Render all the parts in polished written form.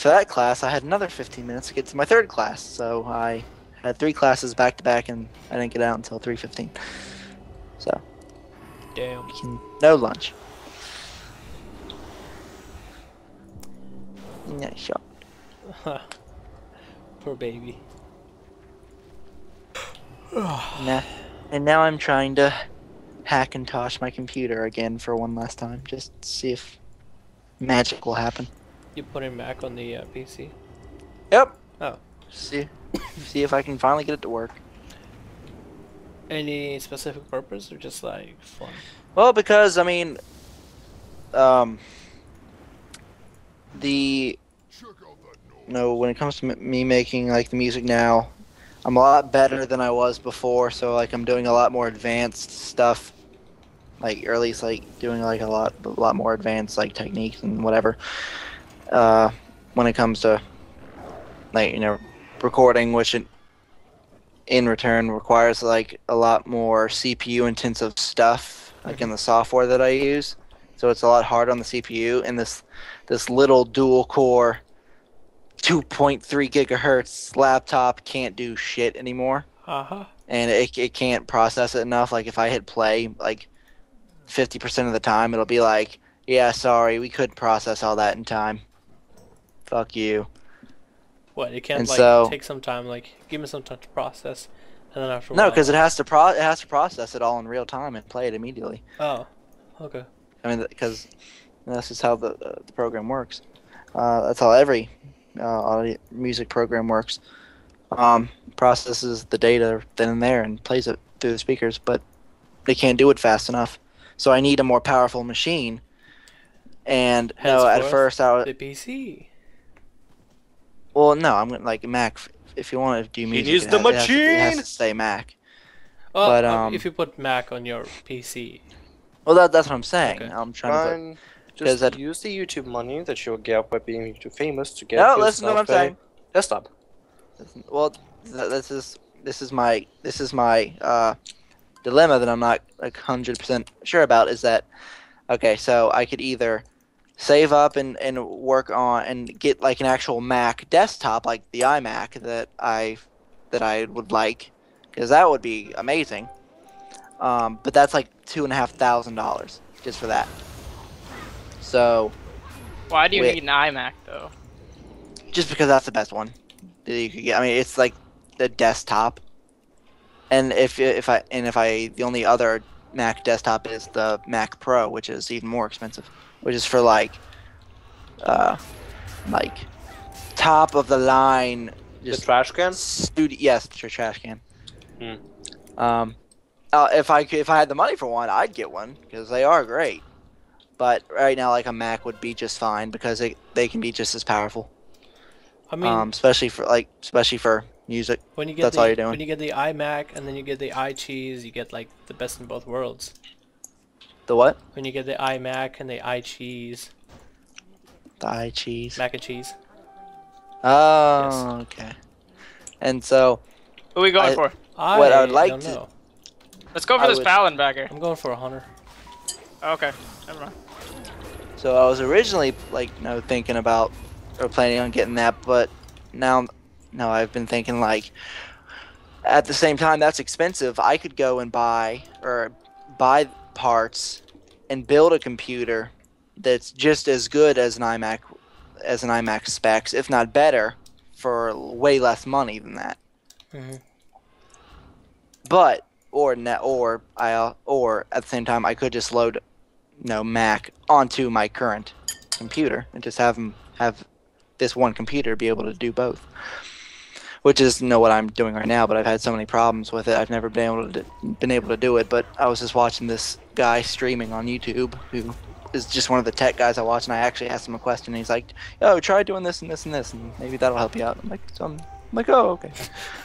for that class, I had another 15 minutes to get to my third class. So I had 3 classes back to back, and I didn't get out until 3:15. So Damn. no lunch. Yeah, sure. Poor baby. And now I'm trying to Hackintosh my computer again for one last time, just to see if magic will happen. You put him back on the PC? Yep. Oh. See if I can finally get it to work. Any specific purpose or just like fun? Well, because I mean, when it comes to me making like the music now, I'm a lot better than I was before. So like I'm doing a lot more advanced stuff, like or at least like doing like a lot more advanced like techniques and whatever. When it comes to like recording, which in return requires like a lot more CPU intensive stuff, like in the software that I use. So it's a lot harder on the CPU, and this little dual core 2.3 gigahertz laptop can't do shit anymore. And it can't process it enough. Like if I hit play like 50% of the time, it'll be like, yeah, sorry, we couldn't process all that in time. Fuck you. What, it can't And like so, take some time, like give me some time to process, and then after a no, while, because it has to process it all in real time and play it immediately. Oh, okay. I mean, because that's just how the program works. That's how every audio music program works. Processes the data then and there and plays it through the speakers, but they can't do it fast enough. So I need a more powerful machine. And no, at first I was the PC. Well, no, I'm like Mac. If you want to do music, needs the machine. It has to stay Mac. Well, But if you put Mac on your PC. Well, that's what I'm saying. Okay. I'm trying to put. Just use the YouTube money that you'll get by being YouTube famous to get. No, listen to what I'm saying. Desktop. Well, this is my dilemma that I'm not like 100% sure about. Is that okay? So I could either save up and work on and get like an actual Mac desktop, like the iMac that I would like, because that would be amazing. But that's like $2,500 just for that. So why do you need an iMac though? Just because that's the best one that you could get. I mean, it's like the desktop, and if the only other Mac desktop is the Mac Pro, which is even more expensive, which is for like top of the line. Just the trash can. Yes, the trash can. If I had the money for one, I'd get one because they are great. But right now, like a Mac would be just fine because they can be just as powerful. I mean, especially for music. When you get that's all you're doing. When you get the iMac and then you get the iCheese, you get like the best in both worlds. The what? When you get the iMac and the iCheese. The iCheese. Mac and cheese. Oh, yes. Okay. And so, who are we going for? What I would like to. Know. Let's go for this Fallon bagger. I'm going for 100. Okay, never mind. So I was originally like thinking about or planning on getting that, but now I've been thinking like at the same time that's expensive. I could go and buy parts and build a computer that's just as good as an iMac specs, if not better, for way less money than that. But or at the same time I could just load Mac onto my current computer and just have this one computer be able to do both, which is what I'm doing right now. But I've had so many problems with it, I've never been able to do it. But I was just watching this guy streaming on YouTube who is just one of the tech guys I watch, and I actually asked him a question, and he's like, "Oh, try doing this and this and this, and maybe that'll help you out." I'm like, "Oh, okay."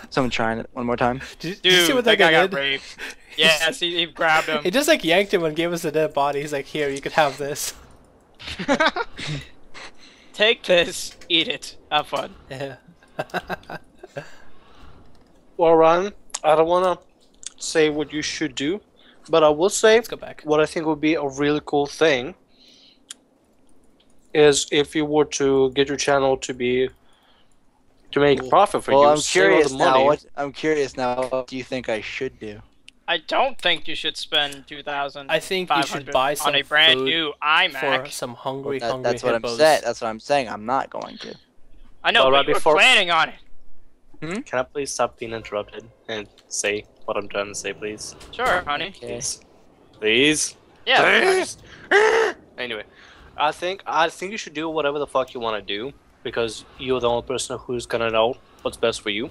So I'm trying it one more time. Did you see what that guy got raped? Yeah, see, he grabbed him. He just like yanked him and gave us a dead body. He's like, "Here, you could have this." Take this, eat it, have fun. Yeah. Well, Ryan, I don't want to say what you should do, but I will say Let's go back. what I think would be a really cool thing is if you were to get your channel to make a profit for Well, you, I'm save all curious the now. money. I'm curious now. What do you think I should do? I don't think you should spend 2,500 I think you should buy some on a brand food new for iMac. some Well, hungry that's what I'm hippos. saying. That's what I'm saying. I'm not going to. I know, Well, but right you were before- planning on it. Can I please stop being interrupted and say what I'm trying to say, please? Sure, honey. Okay. Please. Please. Yeah. Please. Anyway, I think you should do whatever the fuck you want to do because you're the only person who's gonna know what's best for you.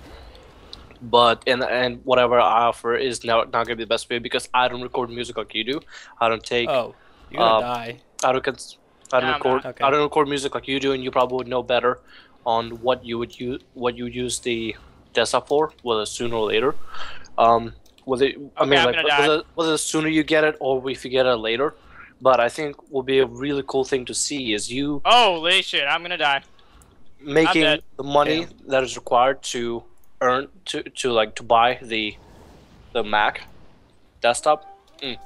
But and whatever I offer is not gonna be the best for you because I don't record music like you do. I don't take. Oh, you're gonna Um, die. I don't. I don't No, I'm record. not. Okay. I don't record music like you do, and you probably would know better on what you would use. What you use the desktop for, whether sooner or later. Whether I mean, I'm like gonna die. whether sooner you get it or if you get it later. But I think will be a really cool thing to see is you Holy shit, I'm gonna die. making dead. the money that is required to earn to buy the Mac desktop and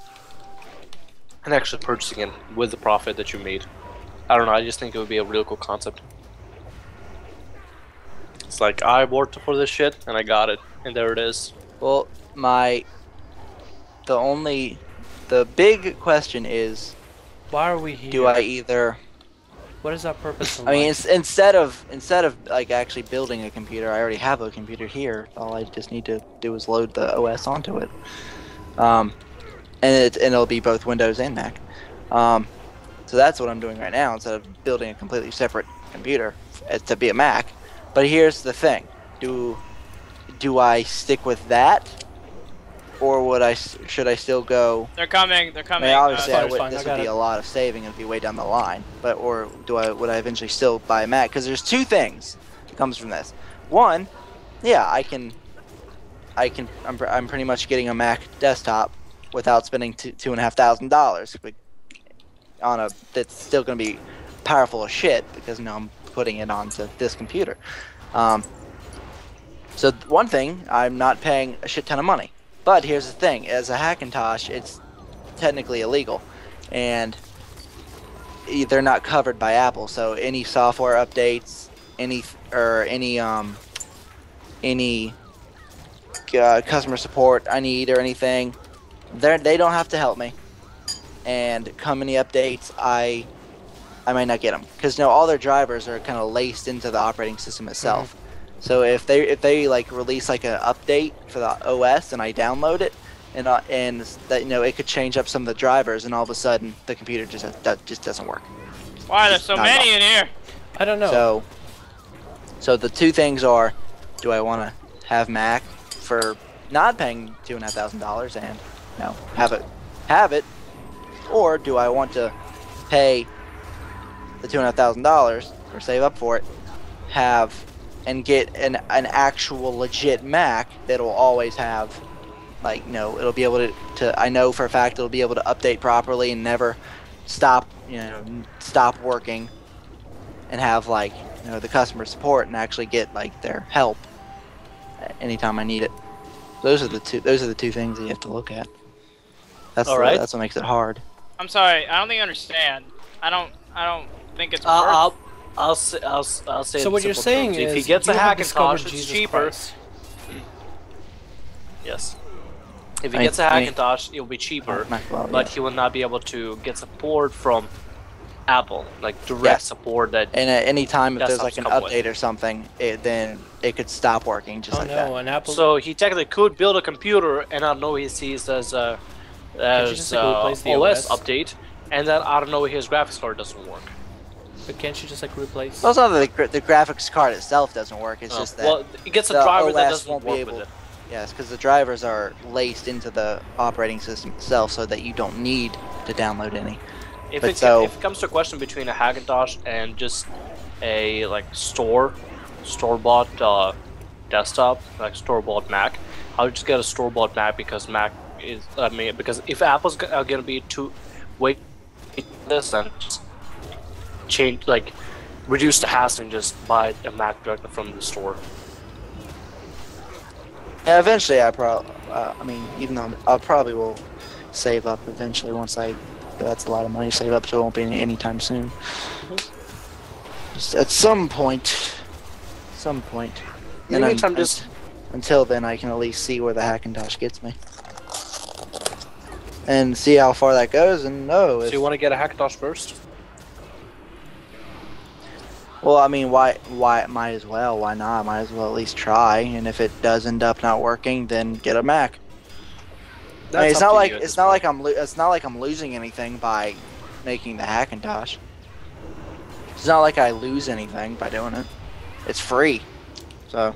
actually purchasing it with the profit that you made. I don't know. I just think it would be a real cool concept. It's like I worked for this shit and I got it, and there it is. Well, the big question is, Why are we here? do I either? What is our purpose in I mean, life? instead of like actually building a computer, I already have a computer here. All I just need to do is load the OS onto it, and it'll be both Windows and Mac. So that's what I'm doing right now instead of building a completely separate computer to be a Mac. But here's the thing: do I stick with that, or should I still go? They're coming. They're I coming. mean, obviously, fine, fine, this I got would be it. a lot of saving. It'd be way down the line. But would I eventually still buy a Mac? Because there's two things that comes from this. One, yeah, I'm pretty much getting a Mac desktop without spending $2,500 on a that's still going to be powerful as shit because I'm putting it onto this computer. So one thing, I'm not paying a shit ton of money. But here's the thing: as a Hackintosh, it's technically illegal, and they're not covered by Apple. So any software updates, any customer support I need or anything, they don't have to help me. And company updates, I might not get them because all their drivers are kind of laced into the operating system itself. So if they like release like an update for the OS and I download it, and that it could change up some of the drivers, and all of a sudden the computer just doesn't work. Why there's so Not many at in here? I don't know. So the two things are, do I want to have Mac for not paying $2,500 and have it, or do I want to pay the $2,500 or save up for it, and get an actual legit Mac that'll always have, it'll be able to I know for a fact it'll be able to update properly and never stop working, and have the customer support and actually get their help anytime I need it. Those are the two things that you have to look at. That's what makes it hard. I'm sorry. I don't think you understand. I don't think it's worth. I'll say. So in what you're simple saying terms. is, if he gets you a have discovered Hackintosh, it's Jesus cheaper. Christ. Yes. If he I mean- gets a I mean- Hackintosh, it'll be cheaper, Well, but yeah. he will not be able to get support from Apple, like direct Yeah. support that. And at any time, if there's Desktops an come with. update or something, then it could stop working just Oh like no, that. an Apple. So he technically could build a computer, and I don't know he sees as just, replace the OS OS? update, and then I don't know his graphics card doesn't work. But can't you just replace? Well, it's not that the graphics card itself doesn't work. It's just that well, it gets a the driver that OS doesn't won't be work able. with it. Yes, because the drivers are laced into the operating system itself, so that you don't need to download any. If But it comes to a question between a Hackintosh and just a store-bought desktop, like store-bought Mac, I would just get a store-bought Mac because Mac is. Because if Apple's gonna be too wait this and just change reduce the hassle and just buy a Mac directly from the store. Yeah, eventually, even though I probably will save up eventually once that's a lot of money to save up, so it won't be anytime soon. Just at some point. Some point. In the meantime, until then, I can at least see where the Hackintosh gets me, and see how far that goes. And So you want to get a Hackintosh first? Well, I mean, why? Might as well. Why not? Might as well at least try. And if it does end up not working, then get a Mac. I mean, it's not like I'm losing anything by making the Hackintosh. It's not like I lose anything by doing it. It's free, so.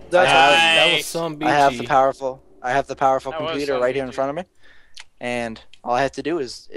That was some BG. I have the powerful That was computer some right here in BG. front of me, and all I have to do is